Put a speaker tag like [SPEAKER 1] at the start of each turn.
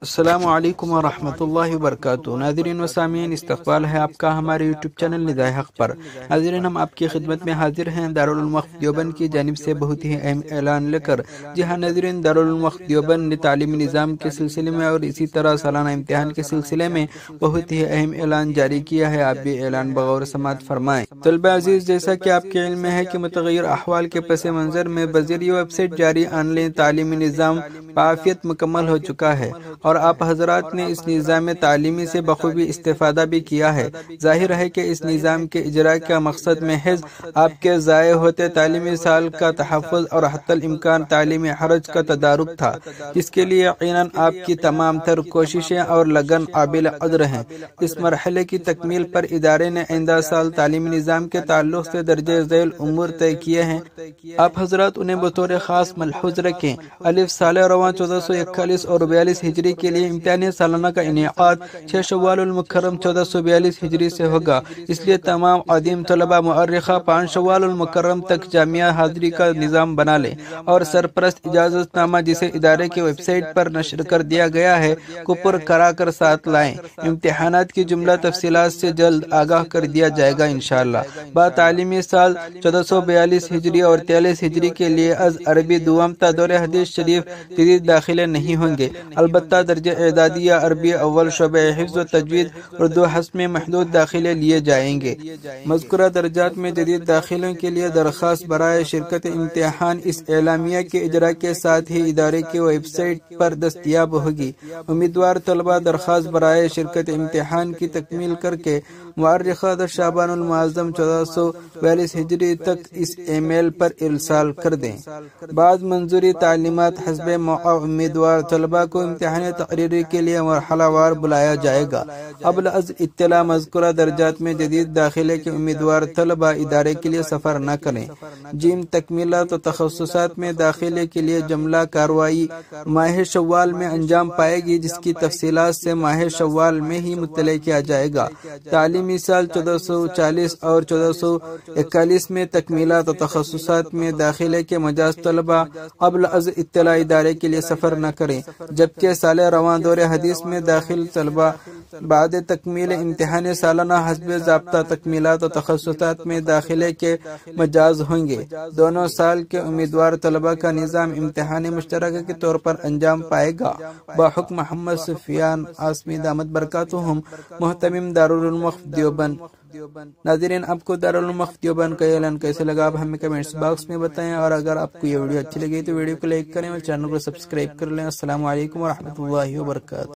[SPEAKER 1] السلام علیکم ورحمۃ اللہ وبرکاتہ۔ ناظرین و سامعین، استقبال ہے آپ کا ہمارے یوٹیوب چینل ندائے حق پر۔ ناظرین، ہم آپ کی خدمت میں حاضر ہیں دارالعلوم وقف دیوبند کی جانب سے بہت ہی اہم اعلان لے کر۔ جی ہاں ناظرین، دارالعلوم وقف دیوبند نے تعلیمی نظام کے سلسلے میں اور اسی طرح سالانہ امتحان کے سلسلے میں بہت ہی اہم اعلان جاری کیا ہے۔ آپ بھی اعلان بغور سماعت فرمائیں۔ طلبہ عزیز، جیسا کہ آپ کے علم میں ہے کہ متغیر احوال کے پس منظر میں بذریعہ ویب سائٹ جاری آن لائن تعلیمی نظام بعافیت مکمل ہو چکا ہے اور آپ حضرات نے اس نظام تعلیمی سے بخوبی استفادہ بھی کیا ہے۔ ظاہر ہے کہ اس نظام کے اجرا کا مقصد محض آپ کے ضائع ہوتے تعلیمی سال کا تحفظ اور حتی الامکان تعلیمی حرج کا تدارک تھا، جس کے لیے یقیناً آپ کی تمام تر کوششیں اور لگن قابل قدر ہیں۔ اس مرحلے کی تکمیل پر ادارے نے آئندہ سال تعلیمی نظام کے تعلق سے درجہ ذیل امور طے کیے ہیں۔ آپ حضرات انہیں بطور خاص ملحوظ رکھیں۔ الف سال رواں 1441 اور 42 ہجری کے لیے امتحان سالانہ کا انعقاد 6 شوال المکرم 1442 ہجری سے ہوگا۔ اس لیے تمام قدیم طلبہ مؤرخہ 5 شوال المکرم تک جامعہ حاضری کا نظام بنا لیں اور سرپرست اجازت نامہ جسے ادارے کی ویب سائٹ پر نشر کر دیا گیا ہے کو پر کرا کر ساتھ لائیں۔ امتحانات کی جملہ تفصیلات سے جلد آگاہ کر دیا جائے گا انشاءاللہ۔ با تعلیمی سال 1442 ہجری اور 43 ہجری کے لیے از عربی دوم تا دور حدیث شریف جدید داخلے نہیں ہوں گے، البتہ درجہ اعدادیہ عربی اول شعبہ حفظ و تجوید اردو حسب میں محدود داخلے لیے جائیں گے۔ مذکورہ درجات میں جدید داخلوں کے لیے درخواست برائے شرکت امتحان اس اعلامیہ کے اجرا کے ساتھ ہی ادارے کی ویب سائٹ پر دستیاب ہوگی۔ امیدوار طلبہ درخواست برائے شرکت امتحان کی تکمیل کر کے مؤرخہ 10 شعبان المعظم 1442 ہجری تک اس ای میل پر ارسال کر دیں۔ بعد منظوری تعلیمات حسب موقع امیدوار طلبہ کو امتحان تقریری کے لیے مرحلہ وار بلایا جائے گا۔ قبل از اطلاع مذکورہ درجات میں جدید داخلے کے امیدوار طلبہ ادارے کے لیے سفر نہ کریں۔ جیم تکمیلات و تخصصات میں داخلے کے لیے جملہ کارروائی ماہ شوال میں انجام پائے گی، جس کی تفصیلات سے ماہ شوال میں ہی مطلع کیا جائے گا۔ تعلیمی سال 1440 اور 1441 میں تکمیلات و تخصصات میں داخلے کے مجاز طلبہ قبل از اطلاع ادارے کے لیے سفر نہ کریں، جبکہ سال رواں دور حدیث میں داخل طلبہ بعد تکمیل امتحان سالانہ حسب ضابطہ تکمیلات و تخصصات میں داخلے کے مجاز ہوں گے۔ دونوں سال کے امیدوار طلبہ کا نظام امتحان مشترکہ کے طور پر انجام پائے گا۔ بحکم محمد سفیان عاصمی دامت برکاتہم، محتمم دارالعلوم وقف دیوبند۔ ناظرین، آپ کو دارالعلوم وقف دیوبند کا اعلان کیسے لگا آپ ہمیں کمنٹس باکس میں بتائیں، اور اگر آپ کو یہ ویڈیو اچھی لگی تو ویڈیو کو لائک کریں اور چینل کو سبسکرائب کر لیں۔ السلام علیکم ورحمۃ اللہ وبرکاتہ۔